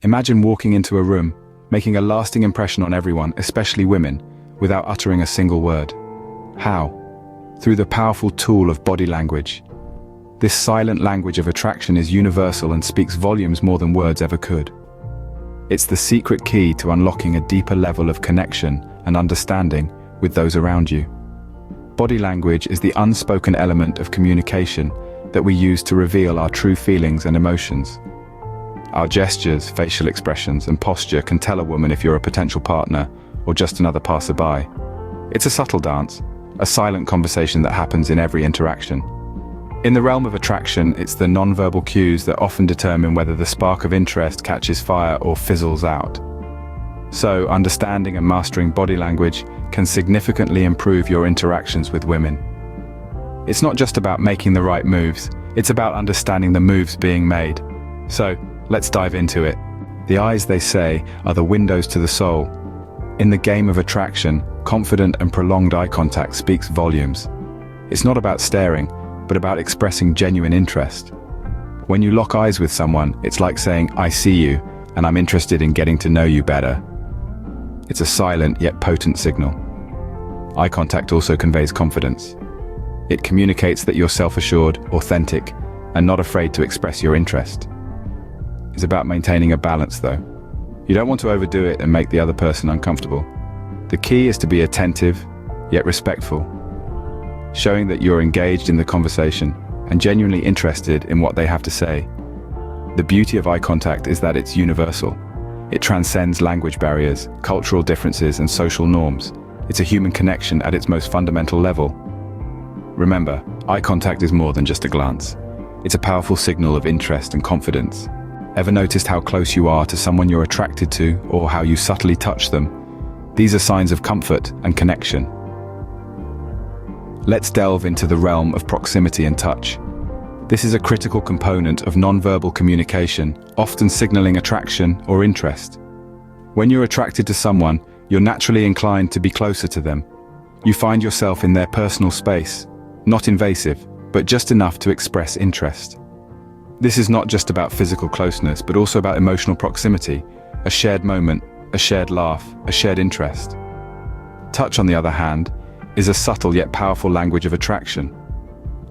Imagine walking into a room, making a lasting impression on everyone, especially women, without uttering a single word. How? Through the powerful tool of body language. This silent language of attraction is universal and speaks volumes more than words ever could. It's the secret key to unlocking a deeper level of connection and understanding with those around you. Body language is the unspoken element of communication that we use to reveal our true feelings and emotions. Our gestures, facial expressions, and posture can tell a woman if you're a potential partner or just another passerby. It's a subtle dance, a silent conversation that happens in every interaction. In the realm of attraction, it's the nonverbal cues that often determine whether the spark of interest catches fire or fizzles out. So, understanding and mastering body language can significantly improve your interactions with women. It's not just about making the right moves, it's about understanding the moves being made. So, let's dive into it. The eyes, they say, are the windows to the soul. In the game of attraction, confident and prolonged eye contact speaks volumes. It's not about staring, but about expressing genuine interest. When you lock eyes with someone, it's like saying, "I see you, and I'm interested in getting to know you better." It's a silent yet potent signal. Eye contact also conveys confidence. It communicates that you're self-assured, authentic, and not afraid to express your interest. It's about maintaining a balance, though. You don't want to overdo it and make the other person uncomfortable. The key is to be attentive, yet respectful, showing that you're engaged in the conversation and genuinely interested in what they have to say. The beauty of eye contact is that it's universal. It transcends language barriers, cultural differences, and social norms. It's a human connection at its most fundamental level. Remember, eye contact is more than just a glance. It's a powerful signal of interest and confidence. Ever noticed how close you are to someone you're attracted to, or how you subtly touch them? These are signs of comfort and connection. Let's delve into the realm of proximity and touch. This is a critical component of nonverbal communication, often signaling attraction or interest. When you're attracted to someone, you're naturally inclined to be closer to them. You find yourself in their personal space, not invasive, but just enough to express interest. This is not just about physical closeness, but also about emotional proximity, a shared moment, a shared laugh, a shared interest. Touch, on the other hand, is a subtle yet powerful language of attraction.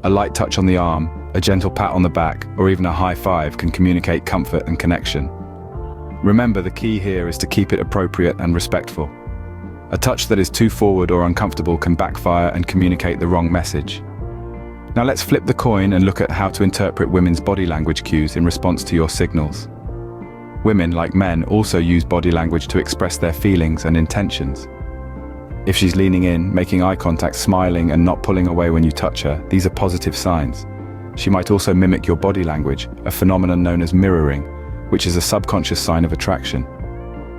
A light touch on the arm, a gentle pat on the back, or even a high five can communicate comfort and connection. Remember, the key here is to keep it appropriate and respectful. A touch that is too forward or uncomfortable can backfire and communicate the wrong message. Now let's flip the coin and look at how to interpret women's body language cues in response to your signals. Women, like men, also use body language to express their feelings and intentions. If she's leaning in, making eye contact, smiling, and not pulling away when you touch her, these are positive signs. She might also mimic your body language, a phenomenon known as mirroring, which is a subconscious sign of attraction.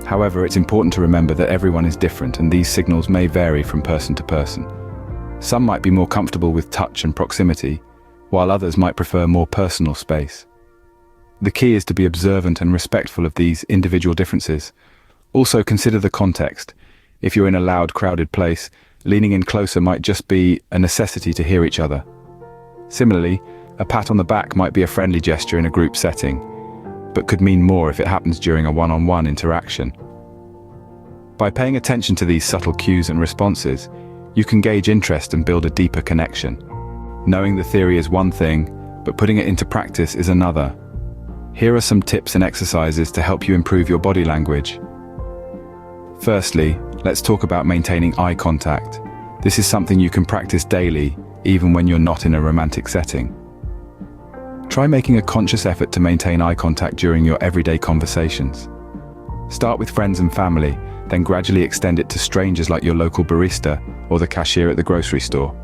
However, it's important to remember that everyone is different and these signals may vary from person to person. Some might be more comfortable with touch and proximity, while others might prefer more personal space. The key is to be observant and respectful of these individual differences. Also consider the context. If you're in a loud, crowded place, leaning in closer might just be a necessity to hear each other. Similarly, a pat on the back might be a friendly gesture in a group setting, but could mean more if it happens during a one-on-one interaction. By paying attention to these subtle cues and responses, you can gauge interest and build a deeper connection. Knowing the theory is one thing, but putting it into practice is another. Here are some tips and exercises to help you improve your body language. Firstly, let's talk about maintaining eye contact. This is something you can practice daily, even when you're not in a romantic setting. Try making a conscious effort to maintain eye contact during your everyday conversations. Start with friends and family, then gradually extend it to strangers like your local barista or the cashier at the grocery store.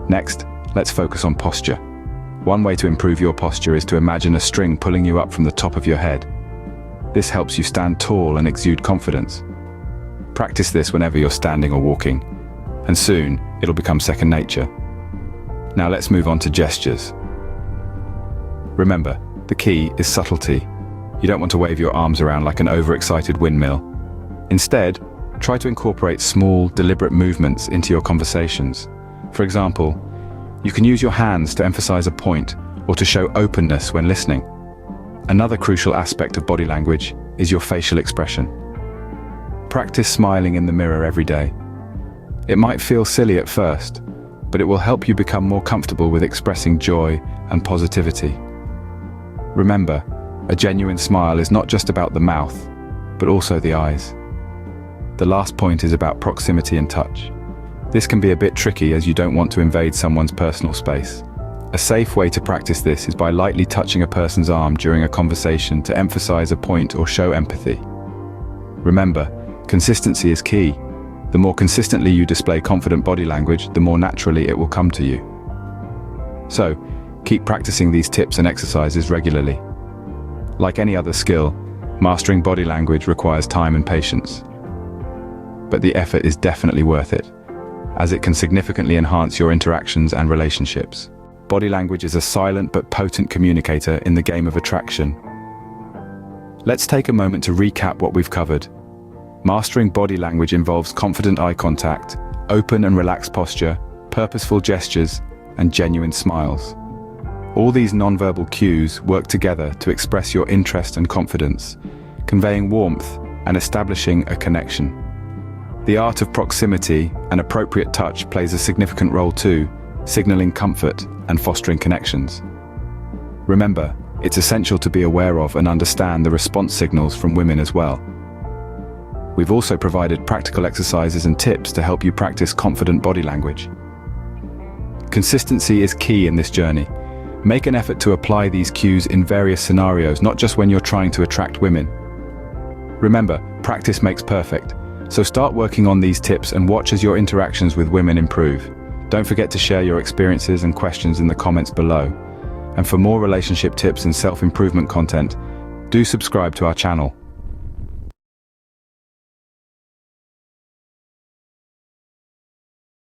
Next, let's focus on posture. One way to improve your posture is to imagine a string pulling you up from the top of your head. This helps you stand tall and exude confidence. Practice this whenever you're standing or walking, and soon it'll become second nature. Now let's move on to gestures. Remember, the key is subtlety. You don't want to wave your arms around like an overexcited windmill. Instead, try to incorporate small, deliberate movements into your conversations. For example, you can use your hands to emphasize a point or to show openness when listening. Another crucial aspect of body language is your facial expression. Practice smiling in the mirror every day. It might feel silly at first, but it will help you become more comfortable with expressing joy and positivity. Remember, a genuine smile is not just about the mouth, but also the eyes. The last point is about proximity and touch. This can be a bit tricky as you don't want to invade someone's personal space. A safe way to practice this is by lightly touching a person's arm during a conversation to emphasize a point or show empathy. Remember, consistency is key. The more consistently you display confident body language, the more naturally it will come to you. So, keep practicing these tips and exercises regularly. Like any other skill, mastering body language requires time and patience. But the effort is definitely worth it, as it can significantly enhance your interactions and relationships. Body language is a silent but potent communicator in the game of attraction. Let's take a moment to recap what we've covered. Mastering body language involves confident eye contact, open and relaxed posture, purposeful gestures, and genuine smiles. All these nonverbal cues work together to express your interest and confidence, conveying warmth and establishing a connection. The art of proximity and appropriate touch plays a significant role too, signaling comfort and fostering connections. Remember, it's essential to be aware of and understand the response signals from women as well. We've also provided practical exercises and tips to help you practice confident body language. Consistency is key in this journey. Make an effort to apply these cues in various scenarios, not just when you're trying to attract women. Remember, practice makes perfect. So start working on these tips and watch as your interactions with women improve. Don't forget to share your experiences and questions in the comments below. And for more relationship tips and self-improvement content, do subscribe to our channel.